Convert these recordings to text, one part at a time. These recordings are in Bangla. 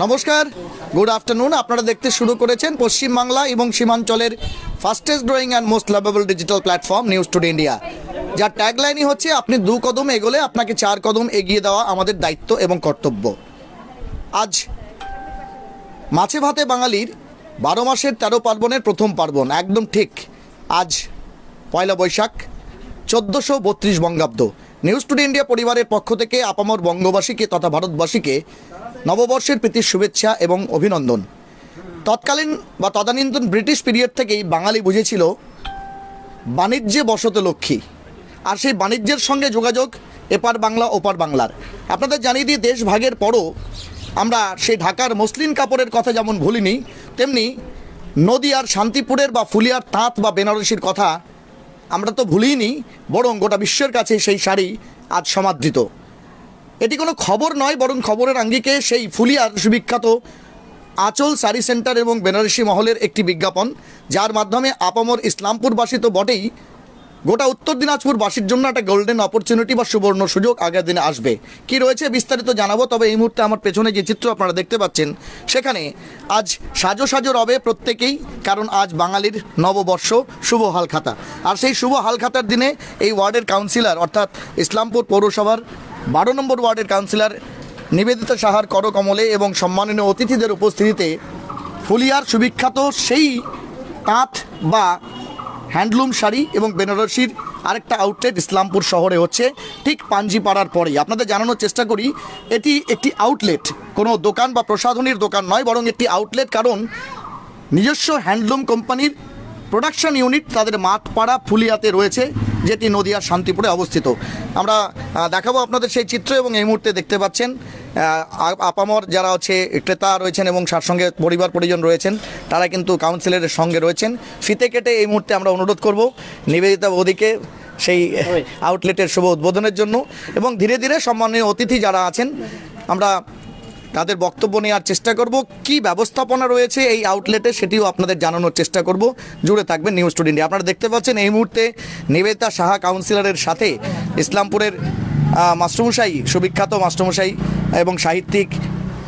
নমস্কার, গুড আফটারনুন। আপনারা দেখতে শুরু করেছেন পশ্চিমবাংলা এবং সীমাঞ্চলের fastest growing and most lovable digital platform News Today India, যার ট্যাগলাইনই হচ্ছে আপনি 2 কদম এগোলে আপনাকে 4 কদম এগিয়ে দেওয়া আমাদের দায়িত্ব এবং কর্তব্য। আজ মাছে ভাতে বাঙালির 12 মাসের 13 পার্বণের প্রথম পার্বণ, একদম ঠিক আজ পয়লা বৈশাখ 1432 বঙ্গাব্দ। নিউজ টুডে ইন্ডিয়া পরিবারের পক্ষ থেকে আপামর বঙ্গবাসীকে তথা ভারতবাসীকে নববর্ষের প্রীতির শুভেচ্ছা এবং অভিনন্দন। তৎকালীন বা তদানীন্তন ব্রিটিশ পিরিয়ড থেকেই বাঙালি বুঝেছিল বাণিজ্যে বসত লক্ষ্মী, আর সেই বাণিজ্যের সঙ্গে যোগাযোগ এপার বাংলা ওপার বাংলার। আপনাদের জানিয়ে দিই, দেশ ভাগের পরও আমরা সেই ঢাকার মসলিন কাপড়ের কথা যেমন ভুলিনি, তেমনি নদিয়ার শান্তিপুরের বা ফুলিয়ার তাঁত বা বেনারসির কথা আমরা তো ভুলিনি, বরং গোটা বিশ্বের কাছে সেই শাড়ি আজ সমাদৃত। এটি কোনো খবর নয়, বরং খবরের আঙ্গিকে সেই ফুলিয়ার সুবিখ্যাত আঁচল শাড়ি সেন্টার এবং বেনারসি মহলের একটি বিজ্ঞাপন, যার মাধ্যমে আপামর ইসলামপুরবাসী তো বটেই, গোটা উত্তর দিনাজপুরবাসীর জন্য একটা গোল্ডেন অপরচুনিটি বা সুবর্ণ সুযোগ আগের দিনে আসবে। কি রয়েছে বিস্তারিত জানাবো, তবে এই মুহূর্তে আমার পেছনে যে চিত্র আপনারা দেখতে পাচ্ছেন সেখানে আজ সাজো সাজো রবে প্রত্যেকেই, কারণ আজ বাঙালির নববর্ষ, শুভ হালখাতা। আর সেই শুভ হালখাতার দিনে এই ওয়ার্ডের কাউন্সিলর অর্থাৎ ইসলামপুর পৌরসভার 12 নম্বর ওয়ার্ডের কাউন্সিলর নিবেদিতা সাহার করকমলে এবং সম্মাননীয় অতিথিদের উপস্থিতিতে ফুলিয়ার সুবিখ্যাত সেই তাঁত বা হ্যান্ডলুম শাড়ি এবং বেনারসির আরেকটা আউটলেট ইসলামপুর শহরে হচ্ছে, ঠিক পাঞ্জিপাড়ার পরেই। আপনাদের জানানোর চেষ্টা করি, এটি একটি আউটলেট, কোনো দোকান বা প্রসাধনীর দোকান নয়, বরং একটি আউটলেট, কারণ নিজস্ব হ্যান্ডলুম কোম্পানির প্রোডাকশন ইউনিট তাদের মাঠপাড়া ফুলিয়াতে রয়েছে, যেটি নদিয়ার শান্তিপুরে অবস্থিত। আমরা দেখাবো আপনাদের সেই চিত্র, এবং এই মুহূর্তে দেখতে পাচ্ছেন আপামর যারা হচ্ছে ক্রেতা রয়েছেন এবং তার সঙ্গে পরিবার পরিজন রয়েছেন, তারা কিন্তু কাউন্সিলরের সঙ্গে রয়েছেন। ফিতে কেটে এই মুহূর্তে আমরা অনুরোধ করব নিবেদিতা বৌদিকে সেই আউটলেটের শুভ উদ্বোধনের জন্য, এবং ধীরে ধীরে সম্মানীয় অতিথি যারা আছেন আমরা তাদের বক্তব্য নেওয়ার চেষ্টা করব। কি ব্যবস্থাপনা রয়েছে এই আউটলেটে সেটিও আপনাদের জানানোর চেষ্টা করব। জুড়ে থাকবেন নিউজ টুডে ইন্ডিয়া। আপনারা দেখতে পাচ্ছেন এই মুহূর্তে নিবেদিতা সাহা কাউন্সিলরের সাথে ইসলামপুরের মাস্টারমশাই, সুবিখ্যাত মাস্টারমশাই এবং সাহিত্যিক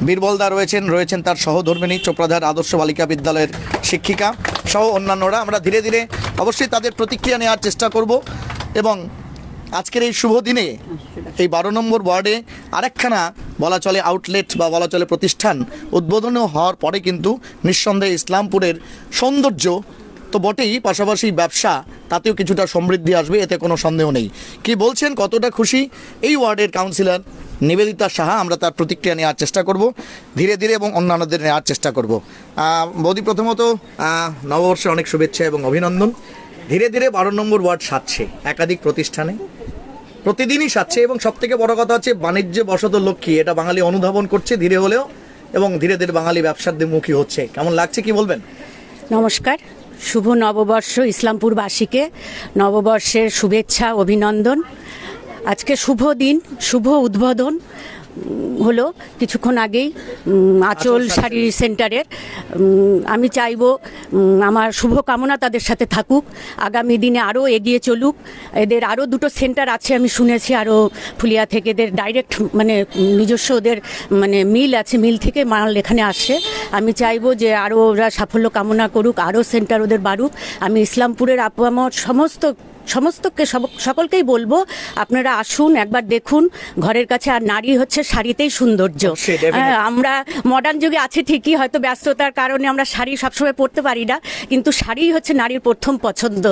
বীরবলদা রয়েছেন তার সহধর্মিণী চোপড়াধার আদর্শ বালিকা বিদ্যালয়ের শিক্ষিকা সহ অন্যান্যরা। আমরা ধীরে ধীরে অবশ্যই তাদের প্রতিক্রিয়া নেওয়ার চেষ্টা করব, এবং আজকের এই শুভ দিনে এই 12 নম্বর ওয়ার্ডে আরেকখানা বলা চলে আউটলেট বা বলা চলে প্রতিষ্ঠান উদ্বোধন হওয়ার পরে কিন্তু নিঃসন্দেহে ইসলামপুরের সৌন্দর্য তো বটেই, পাশাপাশি ব্যবসা তাতেও কিছুটা সমৃদ্ধি আসবে, এতে কোনো সন্দেহ নেই। কি বলছেন, কতটা খুশি এই ওয়ার্ডের কাউন্সিলর নিবেদিতা সাহা, আমরা তার প্রতিক্রিয়া নেওয়ার চেষ্টা করব ধীরে ধীরে, এবং অন্যান্যদের নেওয়ার চেষ্টা করব। বৌদি, প্রথমত নববর্ষে অনেক শুভেচ্ছা এবং অভিনন্দন। ধীরে ধীরে 12 নম্বর ওয়ার্ড সাজছে, একাধিক প্রতিষ্ঠানে প্রতিদিনই সাজছে, এবং সবথেকে বড় কথা হচ্ছে বাণিজ্যে বসত লক্ষ্মী, এটা বাঙালি অনুধাবন করছে ধীরে হলেও, এবং ধীরে ধীরে বাঙালি ব্যবসার মুখী হচ্ছে। কেমন লাগছে, কি বলবেন? নমস্কার, শুভ নববর্ষ ইসলামপুরবাসীকে, নববর্ষের শুভেচ্ছা অভিনন্দন। আজকে শুভ দিন, শুভ উদ্বোধন হলো কিছুক্ষণ আগেই আঁচল শাড়ি সেন্টারের। আমি চাইব আমার শুভ কামনা তাদের সাথে থাকুক, আগামী দিনে আরও এগিয়ে চলুক। এদের আরও 2টো সেন্টার আছে আমি শুনেছি, আরও ফুলিয়া থেকে এদের ডাইরেক্ট মানে নিজস্ব ওদের মানে মিল আছে, মিল থেকে মাল এখানে আসে। আমি চাইব যে আরও ওরা সাফল্য কামনা করুক, আরও সেন্টার ওদের বাড়ুক। আমি ইসলামপুরের আমার সকলকেই বলবো, আপনারা আসুন, একবার দেখুন ঘরের কাছে। আর নারী হচ্ছে শাড়িতেই সৌন্দর্য। আমরা মডার্ন যুগে আছি ঠিকই, হয়তো ব্যস্ততার কারণে আমরা শাড়ি সবসময় পরতে পারি না, কিন্তু শাড়ি হচ্ছে নারীর প্রথম পছন্দ।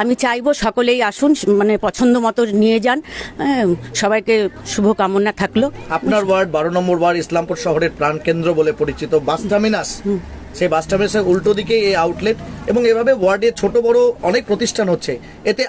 আমি চাইবো সকলেই আসুন, মানে পছন্দ মতো নিয়ে যান। সবাইকে শুভ কামনা থাকলো। আপনার ওয়ার্ড 12 নম্বর ওয়ার্ড ইসলামপুর শহরের প্রাণকেন্দ্র বলে পরিচিত, বাস টার্মিনাস, সেই বাস টার্মিনাসের উল্টো দিকে এই আউটলেট, এবং এভাবে ওয়ার্ডে ছোট বড় অনেক প্রতিষ্ঠান হচ্ছে, এতে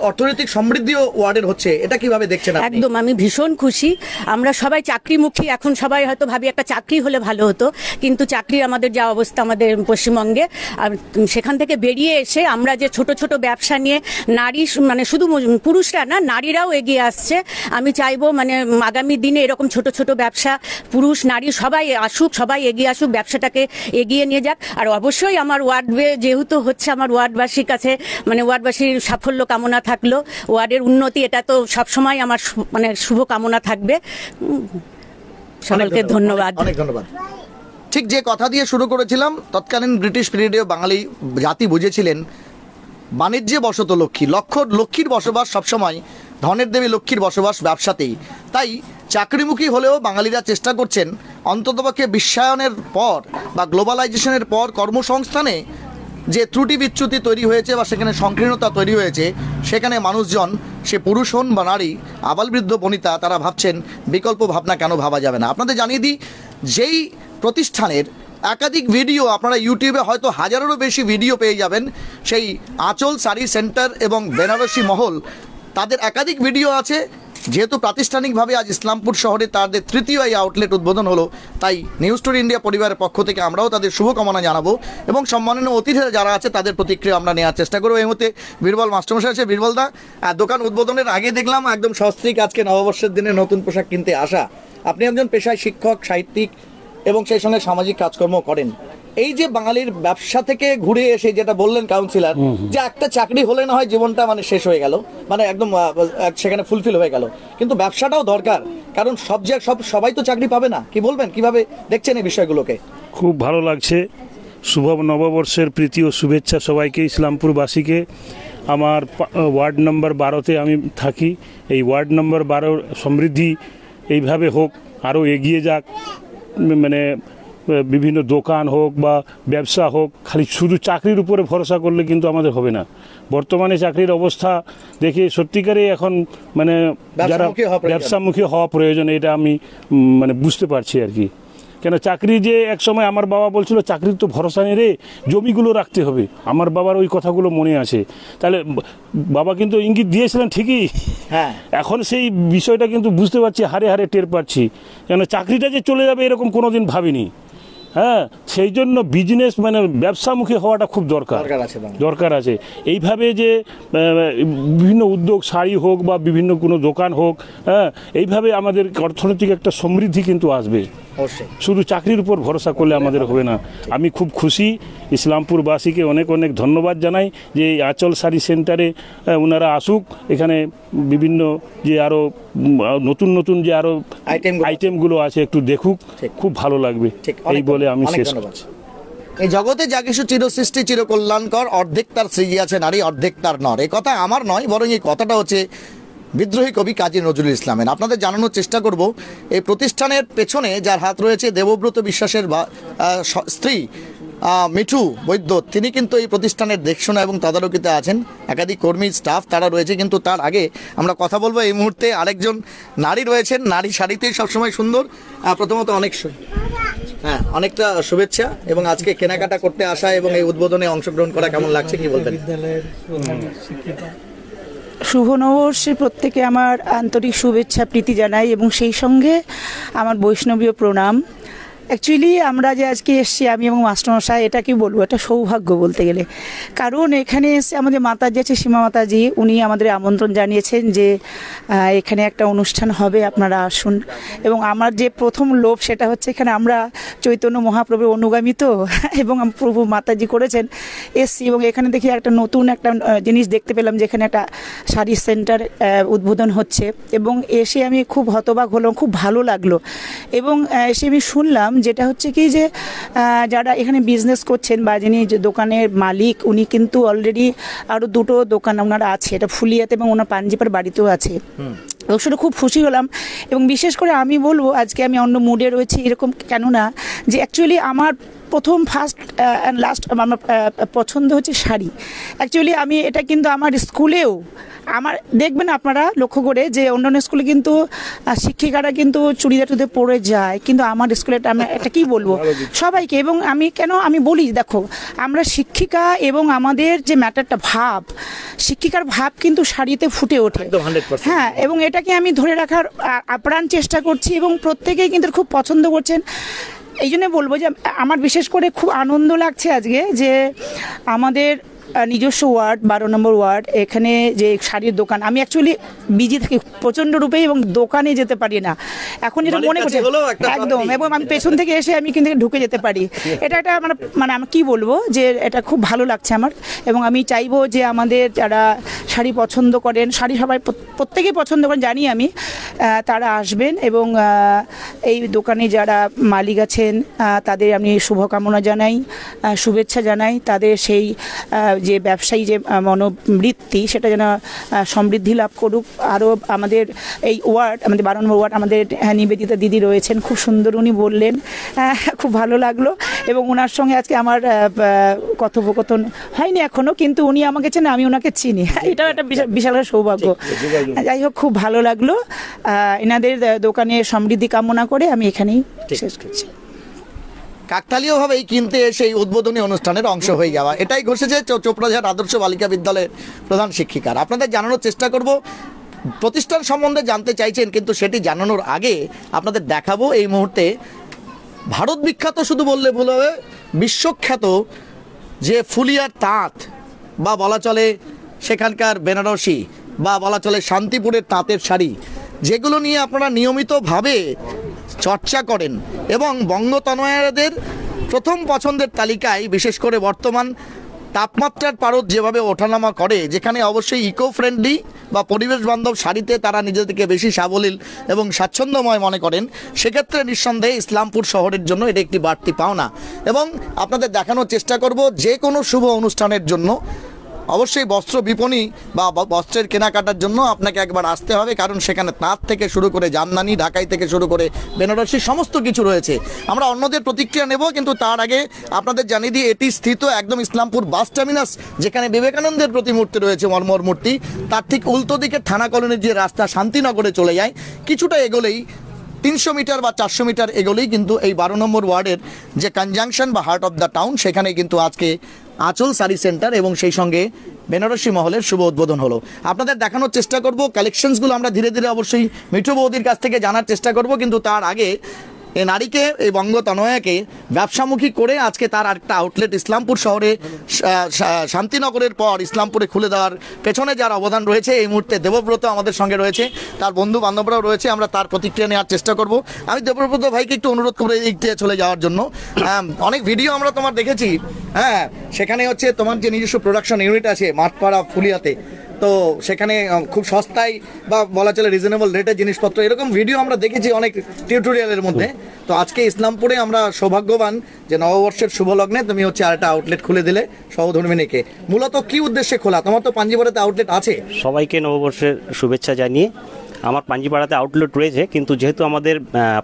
অর্থনৈতিক সমৃদ্ধিও ওয়ার্ডের হচ্ছে। এটা কিভাবে দেখছেন আপনি? একদম, আমি ভীষণ খুশি। আমরা সবাই চাকরিমুখী, এখন সবাই হয়তো ভাবি একটা চাকরি হলে ভালো হতো, কিন্তু চাকরির আমাদের যা অবস্থা আমাদের পশ্চিমবঙ্গে, আর সেখান থেকে বেরিয়ে এসে আমরা যে ছোট ছোট ব্যবসা নিয়ে নারী, মানে শুধু পুরুষরা না, নারীরাও এগিয়ে আসছে। আমি চাইবো মানে আগামী দিনে এরকম ছোট ছোট ব্যবসা পুরুষ নারী সবাই আসুক, সবাই এগিয়ে আসুক, ব্যবসাটাকে এগিয়ে নিয়ে যাক। আর অবশ্যই আমার ওয়ার্ডে যেহেতু হচ্ছে, আমার ওয়ার্ডবাসীর কাছে মানে ওয়ার্ডবাসীর সাফল্য কামনা থাকলো, ওয়ার্ডের উন্নতি, এটা তো সবসময় আমার মানে শুভ কামনা থাকবে। সকলকে ধন্যবাদ। অনেক ধন্যবাদ। ঠিক যে কথা দিয়ে শুরু করেছিলাম, তৎকালীন ব্রিটিশ পিরিয়ডেও বাঙালি জাতি বুঝেছিলেন বাণিজ্যে বসত লক্ষ্মী, লক্ষ্মীর বসবাস সবসময়, ধনের দেবী লক্ষ্মীর বসবাস ব্যবসাতেই। তাই চাকরিমুখী হলেও বাঙালিরা চেষ্টা করছেন অন্ততপক্ষে বিশ্বায়নের পর বা গ্লোবালাইজেশনের পর কর্মসংস্থানে যে ত্রুটি বিচ্যুতি তৈরি হয়েছে বা সেখানে সংকীর্ণতা তৈরি হয়েছে, সেখানে মানুষজন, সে পুরুষ হন বা নারী, আবালবৃদ্ধ বনিতা, তারা ভাবছেন বিকল্প ভাবনা কেন ভাবা যাবে না। আপনাদের জানিয়ে দিই, যেই প্রতিষ্ঠানের একাধিক ভিডিও আপনারা ইউটিউবে হয়তো হাজারেরও বেশি ভিডিও পেয়ে যাবেন, সেই আঁচল শাড়ি সেন্টার এবং বেনারসি মহল, তাদের একাধিক ভিডিও আছে। যেহেতু প্রাতিষ্ঠানিকভাবে আজ ইসলামপুর শহরে তাদের তৃতীয় এই আউটলেট উদ্বোধন হলো, তাই নিউজ টুডে ইন্ডিয়া পরিবারের পক্ষ থেকে আমরাও তাদের শুভকামনা জানাবো এবং সম্মানীয় অতিথিরা যারা আছে তাদের প্রতিক্রিয়া আমরা নেওয়ার চেষ্টা করবো। এই মুহূর্তে বীরবল মাস্টারমশাই আছে। বীরবলদা, দোকান উদ্বোধনের আগে দেখলাম একদম সস্ত্রীক আজকে নববর্ষের দিনে নতুন পোশাক কিনতে আসা। আপনি একজন পেশায় শিক্ষক, সাহিত্যিক এবং সেই সঙ্গে সামাজিক কাজকর্ম করেন। এই যে বাঙালির ব্যবসা থেকে ঘুরে এসে যেটা বললেন কাউন্সিলর, যে একটা চাকরি হলে না হয় জীবনটা মানে শেষ হয়ে গেল, মানে একদম সেখানে ফুলফিল হয়ে গেল, কিন্তু ব্যবসাটাও দরকার, কারণ সবাই তো চাকরি পাবে না। কি বলবেন, কিভাবে দেখছেন এই বিষয়গুলোকে? খুব ভালো লাগছে। শুভ নববর্ষের প্রীতি ও শুভেচ্ছা সবাইকে, ইসলামপুরবাসীকে। আমার ওয়ার্ড নম্বর 12-তে আমি থাকি। এই ওয়ার্ড নম্বর 12 সমৃদ্ধি এইভাবে হোক, আরও এগিয়ে যাক। মানে বিভিন্ন দোকান হোক বা ব্যবসা হোক, খালি শুধু চাকরির উপরে ভরসা করলে কিন্তু আমাদের হবে না। বর্তমানে চাকরির অবস্থা দেখে সত্যিকারে এখন মানে যারা ব্যবসামুখী হওয়া প্রয়োজন, এটা আমি মানে বুঝতে পারছি আর কি। কেন চাকরি যে এক সময় আমার বাবা বলছিল চাকরির তো ভরসা নেই রে, জমিগুলো রাখতে হবে। আমার বাবার ওই কথাগুলো মনে আছে। তাহলে বাবা কিন্তু ইঙ্গিত দিয়েছিলেন ঠিকই, হ্যাঁ। এখন সেই বিষয়টা কিন্তু বুঝতে পারছি, হারে হারে টের পাচ্ছি। কেন চাকরিটা যে চলে যাবে এরকম কোনোদিন ভাবিনি। হ্যাঁ, সেই জন্য বিজনেস মানে ব্যবসামুখী হওয়াটা খুব দরকার আছে। এইভাবে যে বিভিন্ন উদ্যোগ, শাড়ি হোক বা বিভিন্ন কোনো দোকান হোক, হ্যাঁ, এইভাবে আমাদের অর্থনৈতিক একটা সমৃদ্ধি কিন্তু আসবে। শুধু চাকরির উপর ভরসা করলে আমাদের হবে না। আমি খুব খুশি, ইসলামপুরবাসীকে অনেক অনেক ধন্যবাদ জানাই যে এই আঁচল শাড়ি সেন্টারে ওনারা আসুক। এখানে বিভিন্ন যে আরও নতুন নতুন যে আরও আইটেমগুলো আছে একটু দেখুক, খুব ভালো লাগবে। এই বলে আমি শেষ করছি। এই জগতে যা কিছু চিরসৃষ্টি চিরকল্যাণকর, অর্ধেক তার সৃজিয়াছে নারী, অর্ধেক তার নর। এই কথা আমার নয়, বরং এই কথাটা হচ্ছে বিদ্রোহী কবি কাজী নজরুল ইসলামের। আপনাদের জানানোর চেষ্টা করব, এই প্রতিষ্ঠানের পেছনে যার হাত রয়েছে দেবব্রত বিশ্বাসের স্ত্রী মিঠু বৈদ্য, তিনি কিন্তু এই প্রতিষ্ঠানের দেখশোনা এবং তদারকিতে আছেন। একাধিক কর্মী, স্টাফ তারা রয়েছে। কিন্তু তার আগে আমরা কথা বলবো, এই মুহূর্তে আরেকজন নারী রয়েছেন। নারী শাড়িতেই সবসময় সুন্দর। প্রথমত অনেকটা শুভেচ্ছা এবং আজকে কেনাকাটা করতে আসা এবং এই উদ্বোধনে অংশগ্রহণ করা কেমন লাগছে, কি বলবেন? শুভ নববর্ষে প্রত্যেকে আমার আন্তরিক শুভেচ্ছা প্রীতি জানাই এবং সেই সঙ্গে আমার বৈষ্ণবীয় প্রণাম। অ্যাকচুয়ালি আমরা যে আজকে এসেছি, আমি এবং মাস্টারমশাই, এটা কি বলবো, এটা সৌভাগ্য বলতে গেলে। কারণ এখানে এসে আমাদের মাতাজি আছে, সীমা মাতাজি, উনি আমাদের আমন্ত্রণ জানিয়েছেন যে এখানে একটা অনুষ্ঠান হবে, আপনারা আসুন। এবং আমার যে প্রথম লোভ সেটা হচ্ছে, এখানে আমরা চৈতন্য মহাপ্রভুর অনুগামী তো, এবং প্রভু মাতাজি করেছেন, এসছি এবং এখানে দেখি একটা নতুন একটা জিনিস দেখতে পেলাম, যেখানে একটা শাড়ি সেন্টার উদ্বোধন হচ্ছে। এবং এসে আমি খুব হতবাক হলাম, খুব ভালো লাগলো। এবং এসে আমি শুনলাম যেটা হচ্ছে কি, যে যারা এখানে বিজনেস করছেন বা যিনি দোকানের মালিক, উনি কিন্তু অলরেডি আরও 2টো দোকান ওনারা আছে, এটা ফুলিয়াতে এবং ওনার পাঞ্জিপার বাড়িতেও আছে। এবং সেটা খুব খুশি হলাম। এবং বিশেষ করে আমি বলবো, আজকে আমি অন্য মুডে রয়েছি এরকম কেননা, যে অ্যাকচুয়ালি আমার ফার্স্ট অ্যান্ড লাস্ট আমার পছন্দ হচ্ছে শাড়ি। অ্যাকচুয়ালি আমি এটা কিন্তু আমার স্কুলেও আমার দেখবেন আপনারা লক্ষ্য করে, যে অন্যান্য স্কুলে কিন্তু শিক্ষিকারা কিন্তু চুড়িদার টুড়িদার পরে যায়, কিন্তু আমার স্কুলে আমি একটা কী বলবো সবাইকে, এবং আমি বলি, দেখো আমরা শিক্ষিকা এবং আমাদের যে ম্যাটারটা ভাব, শিক্ষিকার ভাব কিন্তু শাড়িতে ফুটে ওঠে। হ্যাঁ, এবং এটাকে আমি ধরে রাখার আপ্রাণ চেষ্টা করছি এবং প্রত্যেকেই কিন্তু খুব পছন্দ করছেন। এই জন্য বলবো যে আমার বিশেষ করে খুব আনন্দ লাগছে আজকে, যে আমাদের নিজস্ব ওয়ার্ড 12 নম্বর ওয়ার্ড, এখানে যে শাড়ির দোকান, আমি অ্যাকচুয়ালি বিজি থাকি প্রচণ্ড রূপে এবং দোকানে যেতে পারি না এখন, যেটা মনে করছে একদম, এবং আমি পেছন থেকে এসে আমি কিন্তু ঢুকে যেতে পারি। এটা একটা মানে আমি কি বলবো যে এটা খুব ভালো লাগছে আমার, এবং আমি চাইবো যে আমাদের যারা শাড়ি পছন্দ করেন, শাড়ি সবাই প্রত্যেকেই পছন্দ করেন জানি আমি, তারা আসবেন এবং এই দোকানে যারা মালিক আছেন তাদের আমি শুভকামনা জানাই, শুভেচ্ছা জানাই। তাদের সেই যে ব্যবসায়ী যে মনোবৃত্তি সেটা যেন সমৃদ্ধি লাভ করুক। আরও আমাদের এই ওয়ার্ড, আমাদের 12 নম্বর ওয়ার্ড, আমাদের নিবেদিতা দিদি রয়েছেন, খুব সুন্দর উনি বললেন, খুব ভালো লাগলো। এবং ওনার সঙ্গে আজকে আমার কথোপকথন হয়নি এখনও, কিন্তু উনি আমাকে চেনে, আমি ওনাকে চিনি, এটাও একটা বিশাল সৌভাগ্য। যাই হোক, খুব ভালো লাগলো। এনাদের দোকানে সমৃদ্ধি কামনা করে আমি এখানেই শেষ করছি। কাকতালীয়ভাবেই কিনতে এসে এই উদ্বোধনী অনুষ্ঠানের অংশ হয়ে যাওয়া, এটাই ঘটেছে চোপড়াঝাড় আদর্শ বালিকা বিদ্যালয়ের প্রধান শিক্ষিকার। আপনাদের জানানোর চেষ্টা করব, প্রতিষ্ঠান সম্বন্ধে জানতে চাইছেন, কিন্তু সেটি জানানোর আগে আপনাদের দেখাবো এই মুহূর্তে ভারত বিখ্যাত শুধু বললে ভুল হবে, বিশ্বখ্যাত যে ফুলিয়ার তাঁত, বা বলা চলে সেখানকার বেনারসি, বা বলা চলে শান্তিপুরের তাঁতের শাড়ি, যেগুলো নিয়ে আপনারা নিয়মিতভাবে চর্চা করেন এবং বঙ্গতনয়াদের প্রথম পছন্দের তালিকায়, বিশেষ করে বর্তমান তাপমাত্রার পারদ যেভাবে ওঠানামা করে, যেখানে অবশ্যই ইকো ফ্রেন্ডলি বা পরিবেশ বান্ধব শাড়িতে তারা নিজেদেরকে বেশি সাবলীল এবং স্বাচ্ছন্দ্যময় মনে করেন, সেক্ষেত্রে নিঃসন্দেহে ইসলামপুর শহরের জন্য এটা একটি বাড়তি পাওনা। এবং আপনাদের দেখানোর চেষ্টা করব, যে কোনো শুভ অনুষ্ঠানের জন্য অবশ্যই বস্ত্র বিপণী বা বস্ত্রের কেনাকাটার জন্য আপনাকে একবার আসতে হবে, কারণ সেখানে তাঁত থেকে শুরু করে জামদানি, ঢাকাই থেকে শুরু করে বেনারসি সমস্ত কিছু রয়েছে। আমরা অন্যদের প্রতিক্রিয়া নেব, কিন্তু তার আগে আপনাদের জানিয়ে দিই এটি স্থিত একদম ইসলামপুর বাস টার্মিনাস, যেখানে বিবেকানন্দের প্রতিমূর্তি রয়েছে, মর্মর মূর্তি, তার ঠিক উল্টো দিকে থানা কলোনির যে রাস্তা শান্তিনগরে চলে যায়, কিছুটা এগোলেই 300 মিটার বা 400 মিটার এগোলেই কিন্তু এই 12 নম্বর ওয়ার্ডের যে কনজাংশন বা হার্ট অফ দ্য টাউন, সেখানে কিন্তু আজকে আঁচল শাড়ি সেন্টার এবং সেই সঙ্গে বেনারসি মহলের শুভ উদ্বোধন হলো। আপনাদের দেখানোর চেষ্টা করব কালেকশনসগুলো, আমরা ধীরে ধীরে অবশ্যই মিঠু বৌদির কাছ থেকে জানার চেষ্টা করব, কিন্তু তার আগে এ নারীকে, এই বঙ্গতনয়াকে ব্যবসামুখী করে আজকে তার একটা আউটলেট ইসলামপুর শহরে, শান্তিনগরের পর ইসলামপুরে খুলে দেওয়ার পেছনে যার অবদান রয়েছে, এই মুহূর্তে দেবব্রত আমাদের সঙ্গে রয়েছে, তার বন্ধু বান্ধবরাও রয়েছে, আমরা তার প্রতিক্রিয়া নেওয়ার চেষ্টা করব। আমি দেবব্রত ভাইকে একটু অনুরোধ করে এই দিক দিয়ে চলে যাওয়ার জন্য। অনেক ভিডিও আমরা তোমার দেখেছি, হ্যাঁ, সেখানে হচ্ছে তোমার যে নিজস্ব প্রোডাকশন ইউনিট আছে মাঠপাড়া ফুলিয়াতে, তো সেখানে খুব সস্তায় বা বলা চলে রিজনেবল রেটে জিনিসপত্র, এরকম ভিডিও আমরা দেখেছি অনেক টিউটোরিয়ালের মধ্যে। তো আজকে ইসলামপুরে আমরা সৌভাগ্যবান যে নববর্ষের শুভ লগ্নে তুমি হচ্ছে আরেকটা আউটলেট খুলে দিলে সহধর্মিনীকে। মূলত কি উদ্দেশ্যে খোলা? তোমার তো পাঞ্জিপাড়াতে আউটলেট আছে। সবাইকে নববর্ষের শুভেচ্ছা জানিয়ে আমার পাঞ্জিপাড়াতে আউটলেট রয়েছে, কিন্তু যেহেতু আমাদের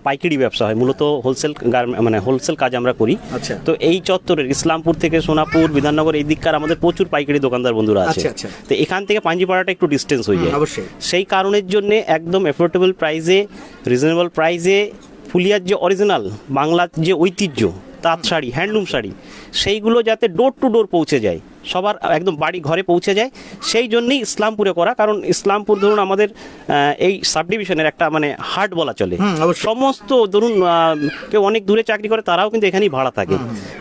পাইকারি ব্যবসা হয়, মূলত হোলসেল মানে হোলসেল কাজ আমরা করি। আচ্ছা। তো এই চত্বরের ইসলামপুর থেকে সোনাপুর, বিধাননগর এই দিককার আমাদের প্রচুর পাইকারি দোকানদার বন্ধুরা আছে। আচ্ছা। তো এখান থেকে পাঞ্জিপাড়াটা একটু ডিস্টেন্স হয়ে যায়, অবশ্যই। সেই কারণের জন্য একদম অ্যাফোর্ডেবল প্রাইসে, রিজনেবল প্রাইসে ফুলিয়ার যে অরিজিনাল বাংলার যে ঐতিহ্য তাঁত শাড়ি, হ্যান্ডলুম শাড়ি, সেইগুলো যাতে ডোর টু ডোর পৌঁছে যায়, সবার একদম বাড়ি ঘরে পৌঁছে যায়, সেই জন্যই ইসলামপুরে করা। কারণ ইসলামপুর ধরুন আমাদের এই সাব ডিভিশনের একটা মানে হার্ট বলা চলে, সমস্ত ধরুন কেউ অনেক দূরে চাকরি করে তারাও কিন্তু এখানেই ভাড়া থাকে,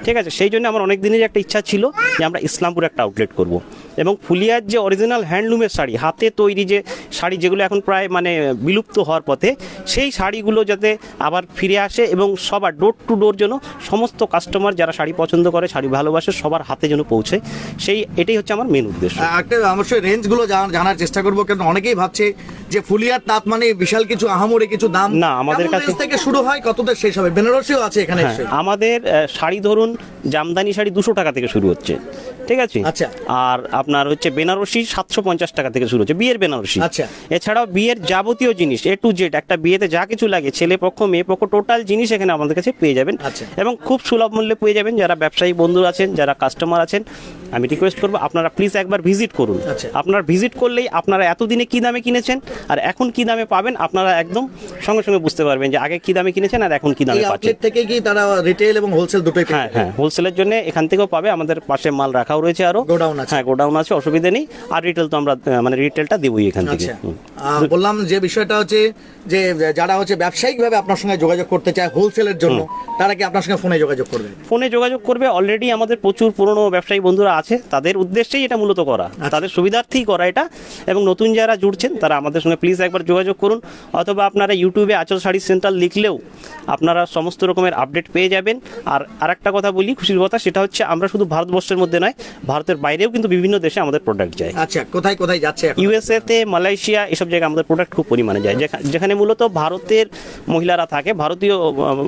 ঠিক আছে। সেই জন্য আমার অনেক দিনের একটা ইচ্ছা ছিল যে আমরা ইসলামপুরে একটা আউটলেট করব, এবং ফুলিয়ার যে অরিজিনাল হ্যান্ডলুমের শাড়ি, হাতে তৈরি যে শাড়ি, যেগুলো এখন প্রায় মানে বিলুপ্ত হওয়ার পথে, সেই শাড়িগুলো যাতে আবার ফিরে আসে এবং সবার ডোর টু ডোর যেন সমস্ত কাস্টমার যারা শাড়ি পছন্দ করে, শাড়ি ভালোবাসে, সবার হাতে যেন পৌঁছে, এটাই হচ্ছে আমার মেন উদ্দেশ্য। একটা অবশ্যই রেঞ্জগুলো জানার চেষ্টা করবো, কারণ অনেকেই ভাবছে যে ফুলিয়ার তাঁত মানে বিশাল কিছু আহামরি কিছু দাম না, আমাদের কাছে থেকে শুরু হয়, কতদের শেষ হবে? বেনারসিও আছে এখানে। আমাদের শাড়ি ধরুন জামদানি শাড়ি 200 টাকা থেকে শুরু হচ্ছে, ঠিক আছে। আচ্ছা। আর আপনার হচ্ছে বেনারসি 750 টাকা থেকে শুরু হচ্ছে, বিয়ের বেনারসি। আচ্ছা। এছাড়াও বিয়ের যাবতীয় জিনিস A to Z, একটা বিয়েতে যা কিছু লাগে, ছেলে পক্ষ মেয়ে পক্ষ টোটাল জিনিস এখানে আমাদের কাছে পেয়ে যাবেন। আচ্ছা। এবং খুব সুলভ মূল্যে পেয়ে যাবেন। যারা ব্যবসায়ী বন্ধু আছেন, যারা কাস্টমার আছেন, আমি রিকোয়েস্ট করবো আপনারা প্লিজ একবার ভিজিট করুন। আচ্ছা। আপনারা ভিজিট করলেই আপনারা এতদিনে কি দামে কিনেছেন আর এখন কি দামে পাবেন, আপনারা একদম সঙ্গে সঙ্গে বুঝতে পারবেন যে আগে কি দামে কিনেছেন আর এখন কি দামে পাচ্ছেন। থেকে কি তারা রিটেল এবং হোলসেল দুটোই? হ্যাঁ, হোলসেলের জন্য এখান থেকেও পাবে, আমাদের পাশে মাল রাখাও রয়েছে, আরো গোডাউন আছে। হ্যাঁ, গোডাউন গোডাউন আছে, অসুবিধা নেই। আর রিটেল তো আমরা মানে রিটেলটা দেবই এখান থেকে। আচ্ছা, বললাম যে বিষয়টা হচ্ছে যে যারা হচ্ছে ব্যবসায়িকভাবে আপনার সঙ্গে যোগাযোগ করতে চায় হোলসেলের জন্য, তারা কি আপনার সঙ্গে ফোনে যোগাযোগ করবে? ফোনে যোগাযোগ করবে। অলরেডি আমাদের প্রচুর পুরনো ব্যবসায়ী বন্ধুরা আছে, তাদের উদ্দেশ্যেই এটা মূলত করা, তাদের সুবিধার্থেই করা এটা। এবং নতুন যারা জুড়ছেন তারা আমাদের সঙ্গে প্লিজ একবার যোগাযোগ করুন, অথবা আপনারা ইউটিউবে আঁচল শাড়ি সেন্টার লিখলেও আপনারা সমস্ত রকমের আপডেট পেয়ে যাবেন। আর আরেকটা কথা বলি, খুশির কথা, সেটা হচ্ছে আমরা শুধু ভারতবর্ষের মধ্যে নয়, ভারতের বাইরেও কিন্তু বিভিন্ন দেশে আমাদের প্রোডাক্ট যায়। আচ্ছা, কোথায় কোথায় যাচ্ছে? ইউএসএ তে, মালয়েশিয়া, এসব জায়গায় আমাদের প্রোডাক্ট খুব পরিমাণে যায়, যেখানে মূলত ভারতের মহিলারা থাকে, ভারতীয়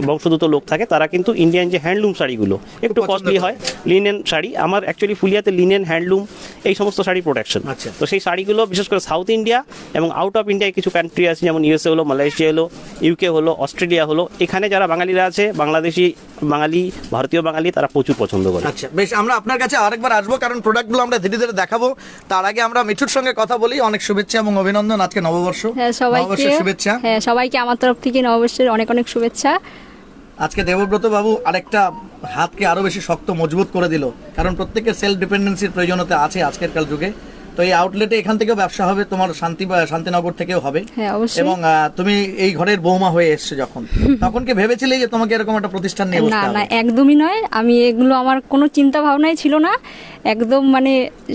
বংশোদ্ভূত লোক থাকে, তারা কিন্তু ইন্ডিয়ান যে হ্যান্ডলুম শাড়িগুলো একটু কস্টলি হয়, লিনেন শাড়ি, আমার অ্যাকচুয়ালি ফুলিয়াতে লিনেন, হ্যান্ডলুম এই সমস্ত শাড়ি প্রোডাকশন। তো সেই শাড়িগুলো বিশেষ করে সাউথ ইন্ডিয়া এবং আউট অফ ইন্ডিয়ায় কিছু কান্ট্রি আছে, যেমন ইউএসএ হলো, মালয়েশিয়া হলো, ইউকে হলো, অস্ট্রেলিয়া হলো, এখানে যারা বাঙালিরা আছে, বাংলাদেশি বাঙালি, ভারতীয় বাঙালি, তারা প্রচুর পছন্দ করে। আচ্ছা, বেশ, আমরা আপনার কাছে আরেকবার আসবো, কারণ প্রোডাক্টগুলো আমরা ধীরে ধীরে দেখাবো। তার আগে আমরা মিঠুর সঙ্গে কথা বলি। অনেক শুভেচ্ছা এবং অভিনন্দন, আজকে নববর্ষ। নববর্ষের শুভেচ্ছা। হ্যাঁ, সবাইকে আমার তরফ থেকে নববর্ষের অনেক অনেক শুভেচ্ছা। আজকে দেবব্রত বাবু আরেকটা হাতকে আরো বেশি শক্ত মজবুত করে দিল, কারণ প্রত্যেকের সেলফ ডিপেন্ডেন্সির প্রয়োজনীয়তা আছে আজকেরকার যুগে। তো এই আউটলেটে এখান থেকেও ব্যবসা হবে, তোমার শান্তিনগর থেকেও হবে। হ্যাঁ, অবশ্যই। এবং তুমি এই ঘরের বৌমা হয়ে এসছো যখন, তখন কি ভেবেছিলে যে তোমাকে এরকম একটা প্রতিষ্ঠান নিয়ে বসতে না হবে? না, একদমই নয়। আমি এগুলো আমার কোনো চিন্তা ভাবনাই ছিল না। একদম মানে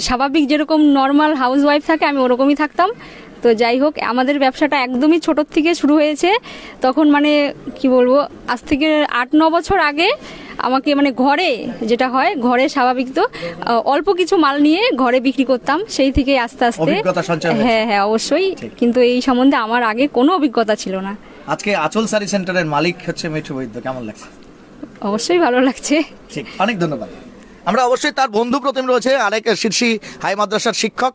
স্বাভাবিক যেরকম নর্মাল হাউস ওয়াইফ থাকে, আমি ওরকমই থাকতাম। তো যাই হোক, আমাদের ব্যবসাটা একদমই ছোট থেকে শুরু হয়েছে। তখন মানে কি বলবো, আজ থেকে 8-9 বছর আগে আমাকে মানে ঘরে যেটা হয়, ঘরে স্বাভাবিক তো অল্প কিছু মাল নিয়ে ঘরে বিক্রি করতাম, সেই থেকে আস্তে আস্তে অভিজ্ঞতা সঞ্চয় হয়েছে। হ্যাঁ হ্যাঁ, অবশ্যই। কিন্তু এই সম্বন্ধে আমার আগে কোনো অভিজ্ঞতা ছিল না। আজকে আঁচল শাড়ি সেন্টারের মালিক হচ্ছে মিঠু বৈদ্য, কেমন লাগছে? অবশ্যই ভালো লাগছে। ঠিক, অনেক ধন্যবাদ। আমরা অবশ্যই তার বন্ধু প্রতিম রয়েছে আরেক শীর্ষী হাই মাদ্রাসার শিক্ষক,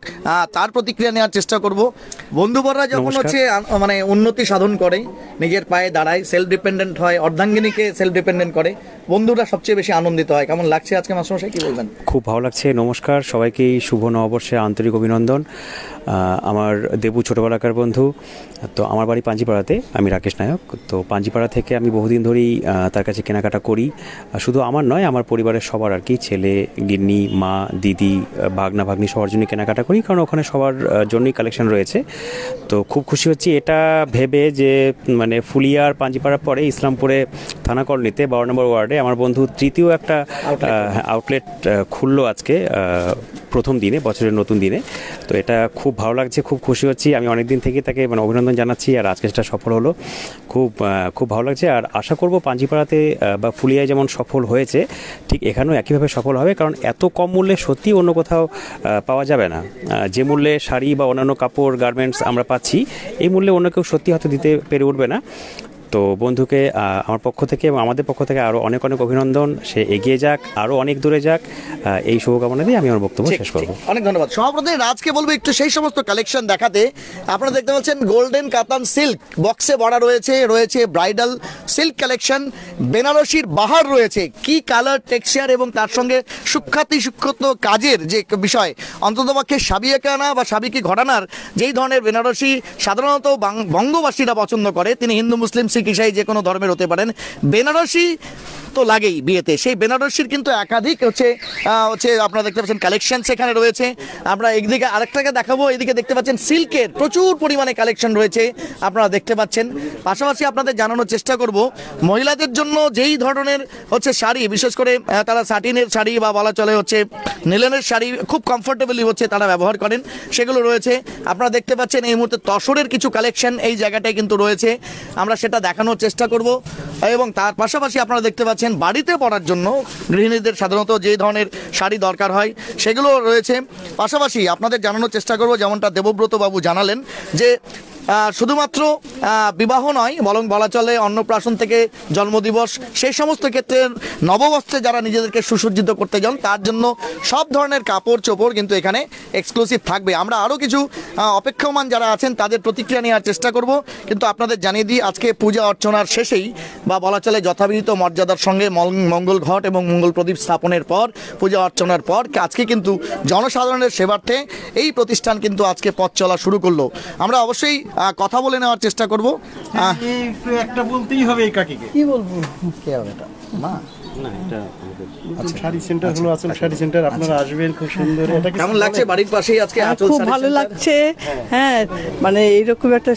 তার প্রতিক্রিয়া নেওয়ার চেষ্টা করব। বন্ধুবররা যখন হচ্ছে মানে উন্নতি সাধন করে, নিজের পায়ে দাঁড়ায়, সেলফ ডিপেন্ডেন্ট হয়, অর্ধাঙ্গিনীকে সেলফ ডিপেন্ডেন্ট করে, বন্ধুরা সবচেয়ে বেশি আনন্দিত হয়। কেমন লাগছে আজকে মাস্টারমশাই, কি বলবেন? খুব ভালো লাগছে। নমস্কার সবাইকেই, শুভ নববর্ষের আন্তরিক অভিনন্দন। আমার দেবু ছোটোবেলাকার বন্ধু। তো আমার বাড়ি পাঞ্জিপাড়াতে, আমি রাকেশ নায়ক। তো পাঞ্জিপাড়া থেকে আমি বহুদিন ধরেই তার কাছে কেনাকাটা করি। শুধু আমার নয়, আমার পরিবারের সবার আর কি, ছেলে, গিন্নি, মা, দিদি, ভাগনা, ভাগ্নি, সবার জন্য কেনাকাটা করি, কারণ ওখানে সবার জন্যই কালেকশন রয়েছে। তো খুব খুশি হচ্ছি এটা ভেবে যে মানে ফুলিয়ার পাঞ্জিপাড়ার পরে ইসলামপুরে থানা কলোনিতে 12 নম্বর ওয়ার্ডে আমার বন্ধু তৃতীয় একটা আউটলেট খুললো আজকে, প্রথম দিনে, বছরের নতুন দিনে। তো এটা খুব ভালো লাগছে, খুব খুশি হচ্ছি। আমি অনেক দিন থেকে তাকে মানে অভিনন্দন জানাচ্ছি, আর আজকে সেটা সফল হলো। খুব ভালো লাগছে। আর আশা করব পাঞ্জিপাড়াতে বা ফুলিয়ায় যেমন সফল হয়েছে, ঠিক এখানেও একইভাবে সফল হবে, কারণ এত কম মূল্যে সত্যি অন্য কোথাও পাওয়া যাবে না। যে মূল্যে শাড়ি বা অন্যান্য কাপড়, গার্মেন্টস আমরা পাচ্ছি, এই মূল্যে অন্য কেউ সত্যি হয়তো দিতে পেরে উঠবে না। তো বন্ধুকে আমার পক্ষ থেকে এবং আমাদের পক্ষ থেকে আরও অনেক অনেক অভিনন্দন। সে এগিয়ে যাক, আরও অনেক দূরে যাক, এই শুভকামনা দিয়ে আমি আমার বক্তব্য শেষ করব। অনেক ধন্যবাদ। সভাপতি রাজকে বলবো একটু সেই সমস্ত কালেকশন দেখাতে। আপনারা দেখতে পাচ্ছেন গোল্ডেন কাতান সিল্ক বক্সে ভরা রয়েছে ব্রাইডাল সিল্ক কালেকশন, বেনারসির বাহার রয়েছে, কি কালার, টেক্সচার এবং তার সঙ্গে সূক্ষ্ম কাজের যে বিষয়, অন্ততপক্ষে সাবিয়াকানা বা সাবিকি ঘরানার যেই ধরনের বেনারসি সাধারণত বঙ্গবাসীরা পছন্দ করে, তিনি হিন্দু, মুসলিম, শিখ, ইসাই যে কোনো ধর্মের হতে পারেন, বেনারসি তো লাগেই বিয়েতে। সেই বেনারসির কিন্তু একাধিক হচ্ছে আপনারা দেখতে পাচ্ছেন কালেকশন সেখানে রয়েছে। আমরা একদিকে আরেকটাকে দেখাবো, এদিকে দেখতে পাচ্ছেন সিল্কের প্রচুর পরিমাণে কালেকশন রয়েছে, আপনারা দেখতে পাচ্ছেন। পাশাপাশি আপনাদের জানানোর চেষ্টা করব মহিলাদের জন্য যেই ধরনের হচ্ছে শাড়ি, বিশেষ করে তারা সাটিনের শাড়ি বা বলা চলে হচ্ছে নিলেনের শাড়ি খুব কমফোর্টেবলি হচ্ছে তারা ব্যবহার করেন, সেগুলো রয়েছে। আপনারা দেখতে পাচ্ছেন এই মুহূর্তে তসরের কিছু কালেকশন এই জায়গাটায় কিন্তু রয়েছে, আমরা সেটা দেখানোর চেষ্টা করব। এবং তার পাশাপাশি আপনারা দেখতে পাচ্ছেন বাড়িতে পরার জন্য গৃহিণীদের সাধারণত যে ধরনের শাড়ি দরকার হয় সেগুলো রয়েছে। পাশাপাশি আপনাদের জানানোর চেষ্টা করব, যেমনটা দেবব্রত বাবু জানালেন, যে শুধুমাত্র বিবাহ নয়, বরং বলা চলে অন্নপ্রাশন থেকে জন্মদিবস, সেই সমস্ত ক্ষেত্রে নববস্ত্রে যারা নিজেদেরকে সুসজ্জিত করতে যান, তার জন্য সব ধরনের কাপড় চোপড় কিন্তু এখানে এক্সক্লুসিভ থাকবে। আমরা আরও কিছু অপেক্ষমান যারা আছেন তাদের প্রতিক্রিয়া নেওয়ার চেষ্টা করব, কিন্তু আপনাদের জানিয়ে দিই আজকে পূজা অর্চনার শেষেই বা বলা চলে যথাবিহিত মর্যাদার সঙ্গে মঙ্গল ঘট এবং মঙ্গল প্রদীপ স্থাপনের পর, পূজা অর্চনার পর আজকে কিন্তু জনসাধারণের সেবার্থে এই প্রতিষ্ঠান কিন্তু আজকে পথ চলা শুরু করলো। আমরা অবশ্যই কথা বলে নেওয়ার চেষ্টা করব। একটু একটা বলতেই হবে এই কাকিকে। কি বলবো, কে হবে এটা? মা না এটা আচল শাড়ি সেন্টার হলো, আচল শাড়ি সেন্টার, আপনারা আসবেন, খুব সুন্দর। এটা কি কেমন লাগছে বাড়ির পাশেই আজকে আচল খুব শাড়ি ভালো সেন্টার? লাগছে। হ্যাঁ, মানে এইরকম একটা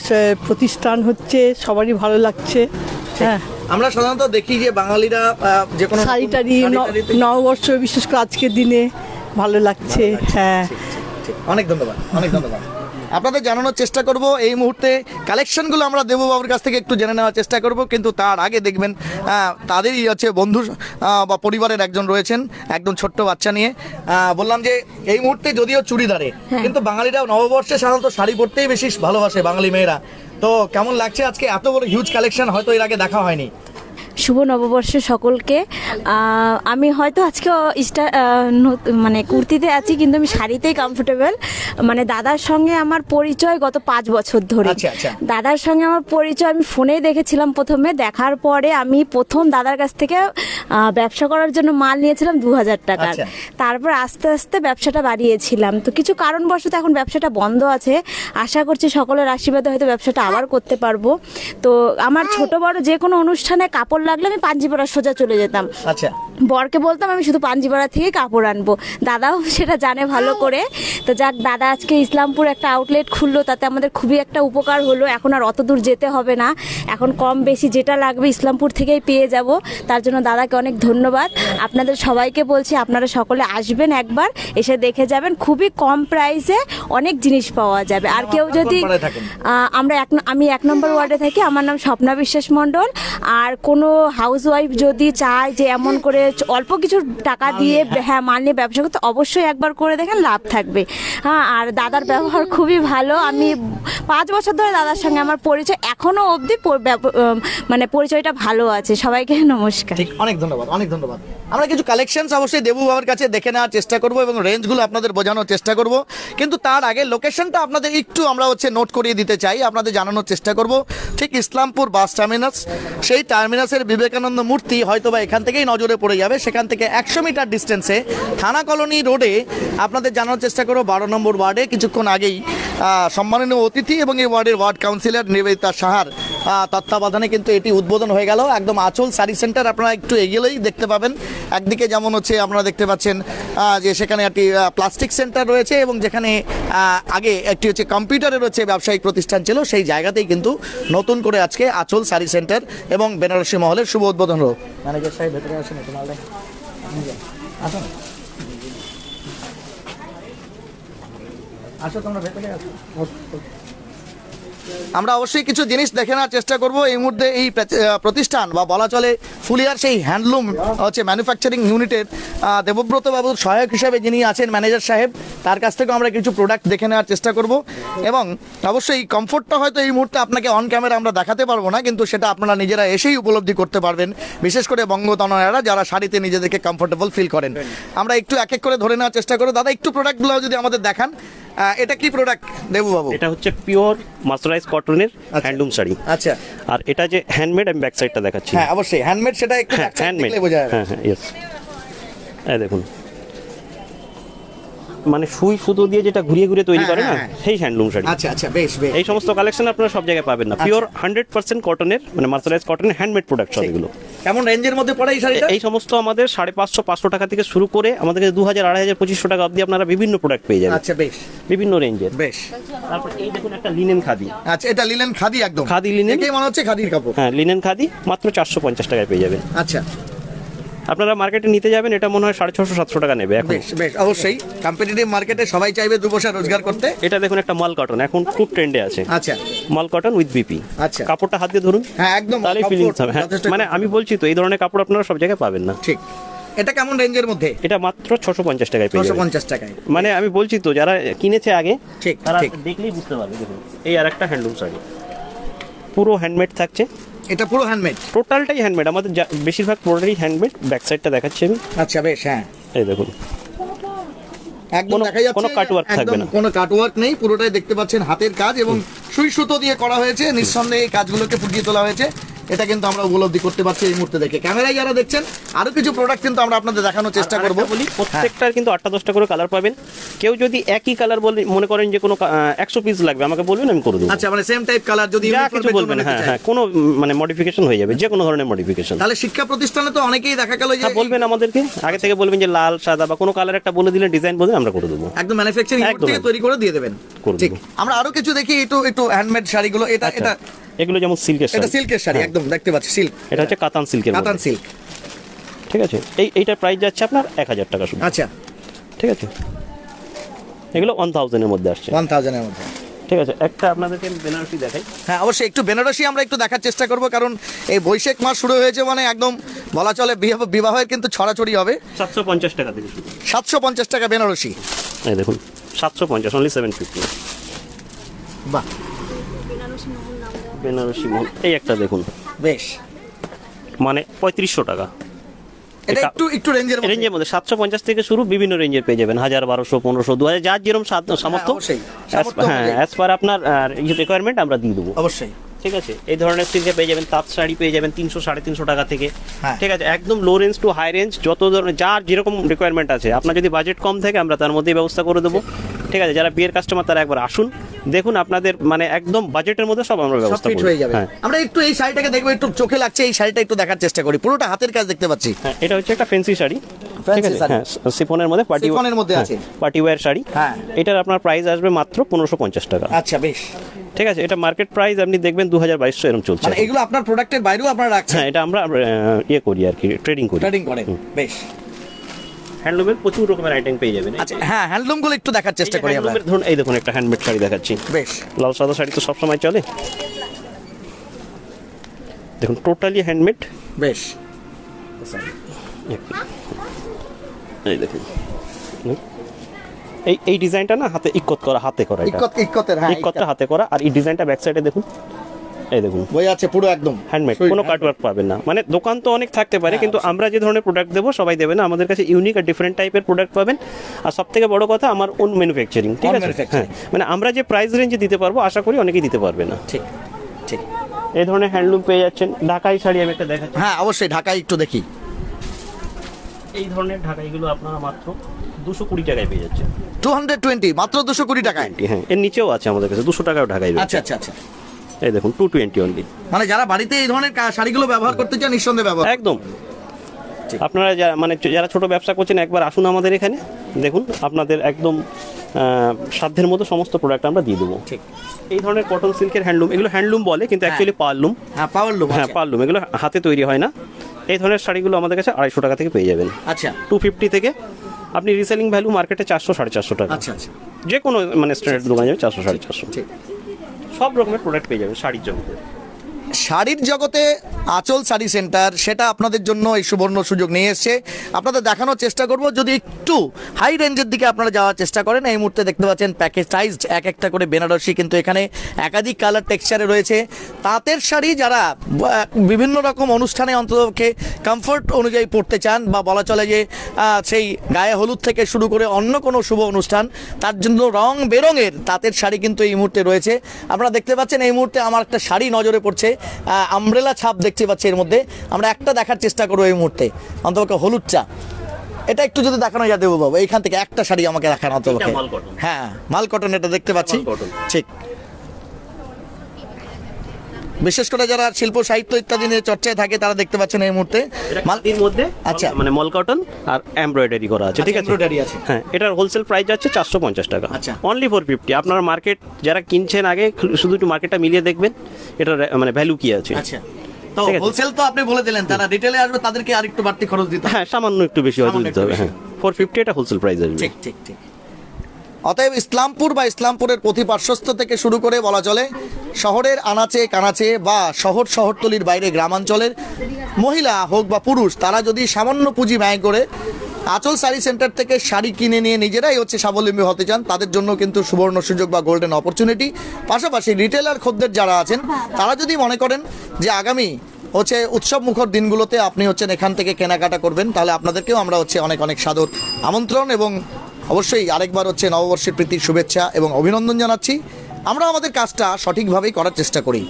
প্রতিষ্ঠান হচ্ছে, সবারই ভালো লাগছে। হ্যাঁ, আমরা সাধারণত দেখি যে বাঙালিরা যে কোনো শাড়ি টাড়ি নববর্ষ, বিশেষ করে আজকের দিনে ভালো লাগছে। হ্যাঁ, অনেক ধন্যবাদ, অনেক ধন্যবাদ। আপনাদের জানানোর চেষ্টা করব এই মুহূর্তে কালেকশনগুলো আমরা দেবুবাবুর কাছ থেকে একটু জেনে নেওয়ার চেষ্টা করব, কিন্তু তার আগে দেখবেন তাদেরই হচ্ছে বন্ধু বা পরিবারের একজন রয়েছেন, একদম ছোট্ট বাচ্চা নিয়ে। বললাম যে এই মুহূর্তে যদিও চুড়িদারে, কিন্তু বাঙালিরা নববর্ষে সাধারণত শাড়ি পরতেই বেশি ভালোবাসে বাঙালি মেয়েরা। তো কেমন লাগছে আজকে এত বড় হিউজ কালেকশন? হয়তো এর আগে দেখা হয়নি। শুভ নববর্ষ সকলকে। আমি হয়তো আজকে মানে কুর্তিতে আছি, কিন্তু আমি শাড়িতেই কমফোর্টেবল। মানে দাদার সঙ্গে আমার পরিচয় গত 5 বছর ধরে। দাদার সঙ্গে আমার পরিচয় আমি ফোনেই দেখেছিলাম প্রথমে, দেখার পরে আমি প্রথম দাদার কাছ থেকে ব্যবসা করার জন্য মাল নিয়েছিলাম 2000 টাকার। তারপর আস্তে আস্তে ব্যবসাটা বাড়িয়েছিলাম। তো কিছু কারণবশত এখন ব্যবসাটা বন্ধ আছে। আশা করছি সকলের আশীর্বাদে হয়তো ব্যবসাটা আবার করতে পারবো। তো আমার ছোট বড় যে কোনো অনুষ্ঠানে কাপড় লাগলে আমি পাঞ্জিপাড়া সোজা চলে যেতাম। আচ্ছা, বরকে বলতাম আমি শুধু পাঞ্জিপাড়া থেকে কাপড় আনবো, দাদাও সেটা জানে ভালো করে। তো যাক, দাদা আজকে ইসলামপুর একটা আউটলেট খুললো, তাতে আমাদের খুবই একটা উপকার হলো। এখন আর অত দূর যেতে হবে না, এখন কম বেশি যেটা লাগবে ইসলামপুর থেকেই পেয়ে যাব। তার জন্য দাদাকে অনেক ধন্যবাদ। আপনাদের সবাইকে বলছি আপনারা সকলে আসবেন, একবার এসে দেখে যাবেন। খুবই কম প্রাইসে অনেক জিনিস পাওয়া যাবে। আর কেউ যদি আমি 1 নম্বর ওয়ার্ডে থাকি, আমার নাম স্বপ্না বিশ্বাস মণ্ডল। আর কোনো হাউসওয়াইফ যদি চায় যে এমন করে অল্প কিছু টাকা দিয়ে মাল নিয়ে ব্যবসা করতে, অবশ্যই একবার করে দেখেন, লাভ থাকবে। হ্যাঁ, আর দাদার ব্যবহার খুবই ভালো। আমি 5 বছর ধরে দাদার সঙ্গে আমার পরিচয়, এখনো অবধি মানে পরিচয়টা ভালো আছে। সবাইকে নমস্কার। ঠিক, অনেক ধন্যবাদ, অনেক ধন্যবাদ। আমরা কিছু কালেকশনস অবশ্যই দেবু বাবার কাছে দেখে নেওয়ার চেষ্টা করব এবং রেঞ্জগুলো আপনাদের বোঝানোর চেষ্টা করব, কিন্তু তার আগে লোকেশনটা আপনাদের একটু আমরা নোট করিয়ে দিতে চাই, আপনাদের জানানোর চেষ্টা করব। ঠিক ইসলামপুর বাস টার্মিনাস, সেই টার্মিনাসের বিবেকানন্দ মূর্তি হয়তো বা এখান থেকেই নজরে পড়ে যাবে। সেখান থেকে 100 মিটার ডিস্টেন্সে থানা কলোনি রোডে আপনাদের জানানোর চেষ্টা করব 12 নম্বর ওয়ার্ডে কিছুক্ষণ আগেই সম্মাননীয় অতিথি এবং এই ওয়ার্ডের ওয়ার্ড কাউন্সিলর নিবেদিতা সাহার তত্ত্বাবধানে কিন্তু এটি উদ্বোধন হয়ে গেল। একদম আঁচল শাড়ি সেন্টার, আপনারা একটু এগিয়েই দেখতে পাবেন। একদিকে যেমন হচ্ছে আপনারা দেখতে পাচ্ছেন যে সেখানে একটি প্লাস্টিক সেন্টার রয়েছে, এবং যেখানে আগে একটি হচ্ছে কম্পিউটারের হচ্ছে ব্যবসায়িক প্রতিষ্ঠান ছিল, সেই জায়গাতেই কিন্তু নতুন করে আজকে আঁচল শাড়ি সেন্টার এবং বেনারসি মহলের শুভ উদ্বোধন হলো। ম্যানেজার সাহেব ভেতরে আসেন, একটু মাল আসুন, আসো তোমরা ভেতরে আসো। আমরা অবশ্যই কিছু জিনিস দেখে নেওয়ার চেষ্টা করব। এই মুহূর্তে এই প্রতিষ্ঠান বা বলা চলে ফুলিয়ার সেই হ্যান্ডলুম হচ্ছে ম্যানুফ্যাকচারিং ইউনিটের দেবব্রত বাবুর সহায়ক হিসেবে যিনি আছেন ম্যানেজার সাহেব, তার কাছ থেকে আমরা কিছু প্রোডাক্ট দেখে নেওয়ার চেষ্টা করব। এবং অবশ্যই কমফোর্টটা হয়তো এই মুহূর্তে আপনাকে অন ক্যামেরা আমরা দেখাতে পারবো না, কিন্তু সেটা আপনারা নিজেরা এসেই উপলব্ধি করতে পারবেন, বিশেষ করে বঙ্গতনয়ারা যারা শাড়িতে নিজেদেরকে কমফোর্টেবল ফিল করেন। আমরা একটু এক এক করে ধরে নেওয়ার চেষ্টা করব। দাদা, একটু প্রোডাক্টগুলো যদি আমাদের দেখান। এটা কি প্রোডাক্ট দেবু বাবু? এটা হচ্ছে পিওর মার্সারাইজ কটনের হ্যান্ডলুম শাড়ি। আচ্ছা, আর এটা যে হ্যান্ডমেড, আমি ব্যাক সাইডটা দেখাচ্ছি। হ্যাঁ, অবশ্যই হ্যান্ডমেড, সেটা একটু হ্যান্ডমেড বোঝা যাবে। হ্যাঁ, ইয়েস। এই দেখুন, মানে সুই সুতো দিয়ে যেটা ঘুরিয়ে ঘুরিয়ে তৈরি করে না, সেই হ্যান্ডলুম শাড়ি। আচ্ছা আচ্ছা, বেশ বেশ। এই সমস্ত কালেকশন আপনারা সব জায়গায় পাবেন না। পিওর 100% কটনের, মানে মার্সারাইজ কটনের হ্যান্ডমেড প্রোডাক্ট সব এগুলো। কেমন রেঞ্জের মধ্যে পড়ে এই শাড়িটা? এই সমস্ত আমাদের 550-500 টাকা থেকে শুরু করে আমাদের 2000, 2500, 2500 টাকা অবধি আপনারা বিভিন্ন প্রোডাক্ট পেয়ে যাবেন। আচ্ছা, বেশ, বিভিন্ন রেঞ্জের। বেশ। তারপর এই দেখুন একটা লিনেন খাদি। আচ্ছা, এটা লিনেন খাদি, একদম খাদি লিনেন, এটাই মনে হচ্ছে খাদির কাপড়। হ্যাঁ, লিনেন খাদি মাত্র 450 টাকায় পেয়ে যাবেন। আচ্ছা, আপনারা মার্কেটে নিতে যাবেন, এটা মনে হয় 650-700 টাকা নেবে এখন। বেশ বেশ, অবশ্যই কম্পিটিটিভ মার্কেটে সবাই চাইবে 2 পয়সা রোজগার করতে। এটা দেখুন একটা মাল কটন, এখন খুব ট্রেন্ডে আছে। আচ্ছা, মাল কটন উইথ বিপি। আচ্ছা, কাপড়টা হাত দিয়ে ধরুন, হ্যাঁ একদম, তাহলে ফিলিংস হবে। হ্যাঁ, মানে আমি বলছি তো, এই ধরনের কাপড় আপনারা সব জায়গায় পাবেন না। ঠিক। এটা কেমন রেঞ্জের মধ্যে? এটা মাত্র 650 টাকায় পেয়ে যাবেন। 650 টাকায়, মানে আমি বলছি তো, যারা কিনেছে আগে, ঠিক, তারা ঠিক দেখলেই বুঝতে পারবে। দেখুন, এই আরেকটা হ্যান্ডলুম শাড়ি, পুরো হ্যান্ডমেড থাকছে। এটা পুরো হ্যান্ডমেড? টোটালটাই হ্যান্ডমেড, আমাদের বেশিরভাগ প্রোডাক্টই হ্যান্ডমেড। ব্যাক সাইডটা দেখাচ্ছি আমি। আচ্ছা, বেশ। হ্যাঁ, এই দেখুন, একদম দেখা যাচ্ছে, কোনো কাটওয়ার্ক থাকবে না, কোনো কাটওয়ার্ক নেই, পুরোটাই দেখতে পাচ্ছেন হাতের কাজ এবং সুই সুতো দিয়ে করা হয়েছে। নিঃসন্দেহে এই কাজগুলোকে ফুটিয়ে তোলা হয়েছে এটা কিন্তু আমরা উপলব্ধি করতে পারছি এই মুহূর্তে দেখে। ক্যামেরায় যারা দেখছেন আরো কিছু প্রোডাক্ট কিন্তু আমরা আপনাদের দেখানোর চেষ্টা করব। বলি প্রত্যেকটার কিন্তু 8টা-10টা করে কালার পাবেন। কেউ যদি একই কালার বলে মনে করেন যে কোনো 100 পিস লাগবে আমাকে বলবেন, আমি করে দেবো। আচ্ছা, মানে সেম টাইপ কালার যদি যা কিছু বলবেন, হ্যাঁ কোনো মানে মডিফিকেশন হয়ে যাবে, যে কোনো ধরনের মডিফিকেশন। তাহলে শিক্ষা প্রতিষ্ঠানে তো অনেকেই দেখা গেল যে বলবেন আমাদেরকে আগে থেকে, বলবেন যে লাল সাদা বা কোনো কালার একটা বলে দিলে ডিজাইন বলে আমরা করে দেবো, একদম ম্যানুফ্যাকচারিং থেকে তৈরি করে দিয়ে দেবেন। ঠিক, আমরা আরো কিছু দেখি একটু হ্যান্ডমেড শাড়িগুলো। এটা এগুলো যেমন সিল্কের শাড়ি, এটা সিল্কের শাড়ি, একদম দেখতে পাচ্ছি সিল্ক। এটা হচ্ছে কাতান সিল্কের, কাতান সিল্ক। ঠিক আছে, এইটার প্রাইস যাচ্ছে আপনার 1000 টাকা শুধু। আচ্ছা, ঠিক আছে, এগুলো 1000 এর মধ্যে আসছে। 1000 এর মধ্যে, ঠিক আছে। একটা আপনাদেরকে বেনারসি দেখাই। হ্যাঁ অবশ্যই, একটু বেনারসি আমরা একটু দেখার চেষ্টা করব, কারণ এই বৈশাখ মাস শুরু হয়েছে মানে একদম বলা চলে বিবাহের কিন্তু ছড়াছড়ি হবে। 750 টাকা থেকে শুরু। 750 টাকা বেনারসি। এই দেখুন 750, অনলি 750। বাহ, বেনারসি মহল এই একটা দেখুন, বেশ, মানে 3500 টাকা। এটা একটু রেঞ্জের মধ্যে 750 থেকে শুরু, বিভিন্ন রেঞ্জের পেয়ে যাবেন, 1000, 1200, 1500, 2000, যার যেরকম সামর্থ্য। হ্যাঁ, অ্যাজ পার আপনার রিকোয়ারমেন্ট আমরা দিয়ে দেবো অবশ্যই। ঠিক আছে, এই ধরনের সিল্কে পেয়ে যাবেন, তাঁত শাড়ি পেয়ে যাবেন 300, 350 টাকা থেকে। ঠিক আছে, একদম low range to high range, যত ধরনের যার যেরকম রিকোয়ারমেন্ট আছে। আপনার যদি বাজেট কম থাকে আমরা তার মধ্যেই ব্যবস্থা করে দেবো। ঠিক আছে, যারা বিয়ের কাস্টমার তারা একবার আসুন, দেখুন আপনাদের মানে একদম বাজেটের মধ্যে সব আমরা ব্যবস্থা করে দেব। হ্যাঁ, আমরা একটু এই শাড়িটাকে দেখবো, একটু চোখে লাগছে এই শাড়িটা, একটু দেখার চেষ্টা করি। পুরোটা হাতের কাজ দেখতে পাচ্ছি। হ্যাঁ, এটা হচ্ছে একটা ফ্যান্সি শাড়ি। ঠিক আছে, হ্যাঁ সিফনের মধ্যে পার্টি ওয়্যার শাড়ি। হ্যাঁ, এটার আপনার প্রাইস আসবে মাত্র 1550 টাকা। আচ্ছা, বেশ। ঠিক আছে, এটা মার্কেট প্রাইস আপনি দেখবেন 2200 এরকম চলছে। মানে এগুলো আপনার প্রোডাক্টের বাইরেও আপনারা রাখছেন? হ্যাঁ, এটা আমরা ইয়ে করি আর কি, ট্রেডিং করি। বেশ। হ্যান্ডলুমের প্রচুর রকমের আইটেম পেয়ে যাবেন। আচ্ছা, হ্যাঁ হ্যান্ডলুম গুলো একটু দেখার চেষ্টা করি আমরা। ধরুন এই দেখুন একটা হ্যান্ডমেড শাড়ি দেখাচ্ছি। বেশ, লাল সাদা শাড়ি তো সব সময় চলে, দেখুন টোটালি হ্যান্ডমেড। বেশ, এই দেখুন এই ডিজাইনটা না হাতে ইক্কত করা, হাতে করা, ইক্কতটা হাতে করা। আর এই ডিজাইনটা ব্যাক সাইডে দেখুন, এই দেখুন বই আছে পুরো একদম হ্যান্ডমেড, কোনো কাটওয়ার্ক পাবেন না। মানে দোকান তো অনেক থাকতে পারে, কিন্তু আমরা যে ধরনের প্রোডাক্ট দেবো সবাই দেবে না, আমাদের কাছে ইউনিক আর ডিফারেন্ট টাইপের প্রোডাক্ট পাবেন। আর সব থেকে বড় কথা আমার ওন ম্যানুফ্যাকচারিং। ঠিক আছে, হ্যাঁ, মানে আমরা যে প্রাইস রেঞ্জে দিতে পারবো আশা করি অনেকেই দিতে পারবে না। ঠিক ঠিক, এই ধরনের হ্যান্ডলুম পেয়ে যাচ্ছেন। ঢাকাই শাড়ি আমি একটা দেখাচ্ছি। হ্যাঁ অবশ্যই, ঢাকাই একটু দেখি। এই ধরনের ঢাকাইগুলো আপনারা মাত্র 220 টাকায় পেয়ে যাচ্ছেন। 220, মাত্র 220 টাকায়? হ্যাঁ, এর নিচেও আছে আমাদের কাছে 200 টাকাও ঢাকাই। আচ্ছা আচ্ছা আচ্ছা, এই দেখুন 220 অনলি। মানে যারা বাড়িতে এই ধরনের শাড়িগুলো ব্যবহার করতে চান নিঃসন্দেহে ব্যবহার একদম। আপনারা যারা ছোট ব্যবসা করছেন একবার আসুন আমাদের এখানে, দেখুন আপনাদের একদম সাধ্যের মতো সমস্ত প্রোডাক্ট আমরা দিয়ে দেবো। ঠিক, এই ধরনের কটন সিল্কের হ্যান্ডলুম, এগুলো হ্যান্ডলুম বলে কিন্তু অ্যাকচুয়ালি পাওয়ারলুম। হ্যাঁ, পাওয়ারলুম। হ্যাঁ, পাওয়ারলুম, এগুলো হাতে তৈরি হয় না। এই ধরনের শাড়িগুলো আমাদের কাছে 250 টাকা থেকে পেয়ে যাবেন। আচ্ছা, 250 থেকে আপনি রিসেলিং ভ্যালু মার্কেটে 400, 450 টাকা। আচ্ছা আচ্ছা, যে কোনো মানে স্ট্যান্ডার্ড দোকানে যাবে 400, 450। ঠিক, সব রকমের প্রোডাক্ট পেয়ে যাবেন শাড়ির জগতে। শাড়ির জগতে আঁচল শাড়ি সেন্টার সেটা আপনাদের জন্য এই সুবর্ণ সুযোগ নিয়ে এসছে। আপনাদের দেখানোর চেষ্টা করব, যদি একটু হাই রেঞ্জের দিকে আপনারা যাওয়ার চেষ্টা করেন। এই মুহূর্তে দেখতে পাচ্ছেন প্যাকেজাইজড এক একটা করে বেনারসি, কিন্তু এখানে একাধিক কালার টেক্সচারে রয়েছে। তাঁতের শাড়ি যারা বিভিন্ন রকম অনুষ্ঠানে অন্ততপক্ষে কমফোর্ট অনুযায়ী পড়তে চান, বা বলা চলে যে সেই গায়ে হলুদ থেকে শুরু করে অন্য কোনো শুভ অনুষ্ঠান, তার জন্য রং বেরঙের তাঁতের শাড়ি কিন্তু এই মুহূর্তে রয়েছে। আপনারা দেখতে পাচ্ছেন এই মুহূর্তে আমার একটা শাড়ি নজরে পড়ছে, আমব্রেলা ছাপ দেখতে পাচ্ছি এর মধ্যে। আমরা একটা দেখার চেষ্টা করবো এই মুহূর্তে, অন্তপক্ষে হলুদ চা। এটা একটু যদি দেখানো যায় দেবো বাবু, এইখান থেকে একটা শাড়ি আমাকে দেখানো অন্তপক্ষে। হ্যাঁ, মাল কটন এটা দেখতে পাচ্ছি। ঠিক, বিশেষ করে যারা শিল্প সাহিত্য ইত্যাদি নিয়ে চর্চায় থাকে তারা দেখতে পাচ্ছেন এই মুহূর্তে মালতির মধ্যে। আচ্ছা, মানে মল কটন আর এমব্রয়ডারি করা আছে। ঠিক আছে, এমব্রয়ডারি আছে। হ্যাঁ, এটার হোলসেল প্রাইস যাচ্ছে 450 টাকা। আচ্ছা, অনলি 450। আপনার মার্কেট যারা কিনছেন আগে শুধু একটু মার্কেটটা মিলিয়ে দেখবেন এটার মানে ভ্যালু কি আছে। আচ্ছা, তো হোলসেল তো আপনি বলে দিলেন, তারা রিটেলে আসবে তাদেরকে আরেকটু বাড়তি খরচ দিতে হবে। হ্যাঁ, সামান্য একটু বেশি হয়তো দিতে হবে। হ্যাঁ, 450 এটা হোলসেল প্রাইস আসবে। ঠিক ঠিক ঠিক। অতএব ইসলামপুর বা ইসলামপুরের প্রতিপার্শ্বস্থ থেকে শুরু করে বলা চলে শহরের আনাচে কানাচে বা শহরতলির বাইরে গ্রামাঞ্চলের মহিলা হোক বা পুরুষ, তারা যদি সামান্য পুঁজি ব্যয় করে আঁচল শাড়ি সেন্টার থেকে শাড়ি কিনে নিয়ে নিজেরাই স্বাবলম্বী হতে চান, তাদের জন্য কিন্তু সুবর্ণ সুযোগ বা গোল্ডেন অপরচুনিটি। পাশাপাশি রিটেলার খদ্দের যারা আছেন তারা যদি মনে করেন যে আগামী উৎসব মুখর দিনগুলোতে আপনি এখান থেকে কেনাকাটা করবেন, তাহলে আপনাদেরকেও আমরা অনেক অনেক সাদর আমন্ত্রণ এবং অবশ্যই আরেকবার নববর্ষের প্রীতির শুভেচ্ছা এবং অভিনন্দন জানাচ্ছি। আমরা আমাদের কাজটা সঠিকভাবেই করার চেষ্টা করি।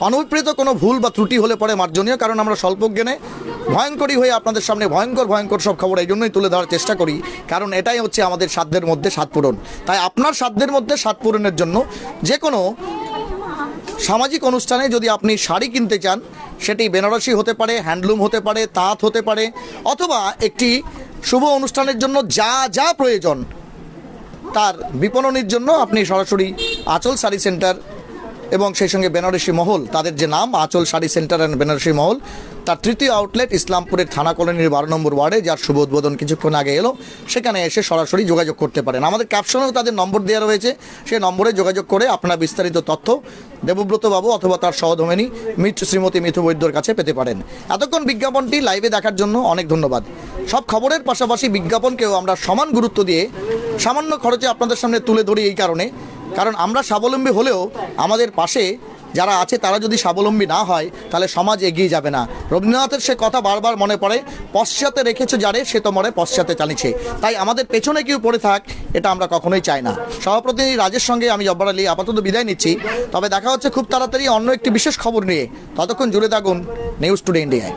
অনভিপ্রেত কোনো ভুল বা ত্রুটি হলে পরে মার্জনীয়, কারণ আমরা স্বল্প জ্ঞানে ভয়ঙ্করী হয়ে আপনাদের সামনে ভয়ঙ্কর সব খবর এই জন্যই তুলে ধরার চেষ্টা করি, কারণ এটাই হচ্ছে আমাদের সাধ্যের মধ্যে স্বাদ পূরণ। তাই আপনার সাধ্যের মধ্যে স্বাদ পূরণের জন্য যে কোনো সামাজিক অনুষ্ঠানে যদি আপনি শাড়ি কিনতে চান, সেটি বেনারসি হতে পারে, হ্যান্ডলুম হতে পারে, তাঁত হতে পারে, অথবা একটি শুভ অনুষ্ঠানের জন্য যা যা প্রয়োজন তার বিপণনের জন্য আপনি সরাসরি আঁচল শাড়ি সেন্টার এবং সেই সঙ্গে বেনারসি মহল, তাদের যে নাম আঁচল শাড়ি সেন্টার অ্যান্ড বেনারসি মহল, তার তৃতীয় আউটলেট ইসলামপুরের থানা কলোনির 12 নম্বর ওয়ার্ডে, যার শুভ উদ্বোধন কিছুক্ষণ আগে এলো, সেখানে এসে সরাসরি যোগাযোগ করতে পারেন। আমাদের ক্যাপশনেও তাদের নম্বর দেওয়া রয়েছে, সেই নম্বরে যোগাযোগ করে আপনারা বিস্তারিত তথ্য দেবব্রত বাবু অথবা তার সহধর্মিণী শ্রীমতী মিথু বৈদ্যর কাছে পেতে পারেন। এতক্ষণ বিজ্ঞাপনটি লাইভে দেখার জন্য অনেক ধন্যবাদ। সব খবরের পাশাপাশি বিজ্ঞাপনকেও আমরা সমান গুরুত্ব দিয়ে সামান্য খরচে আপনাদের সামনে তুলে ধরি এই কারণ আমরা স্বাবলম্বী হলেও আমাদের পাশে যারা আছে তারা যদি স্বাবলম্বী না হয় তাহলে সমাজ এগিয়ে যাবে না। রবীন্দ্রনাথের সে কথা বারবার মনে পড়ে, পশ্চাতে রেখেছে যারে সে তো মরে পশ্চাতে চালিছে। তাই আমাদের পেছনে কেউ পড়ে থাক এটা আমরা কখনোই চাই না। সভাপ্রতিনিধি রাজের সঙ্গে আমি জব্বার আলী আপাতত বিদায় নিচ্ছি, তবে দেখা হচ্ছে খুব তাড়াতাড়ি অন্য একটি বিশেষ খবর নিয়ে। ততক্ষণ জুড়ে থাকুন নিউজ টুডে ইন্ডিয়ায়।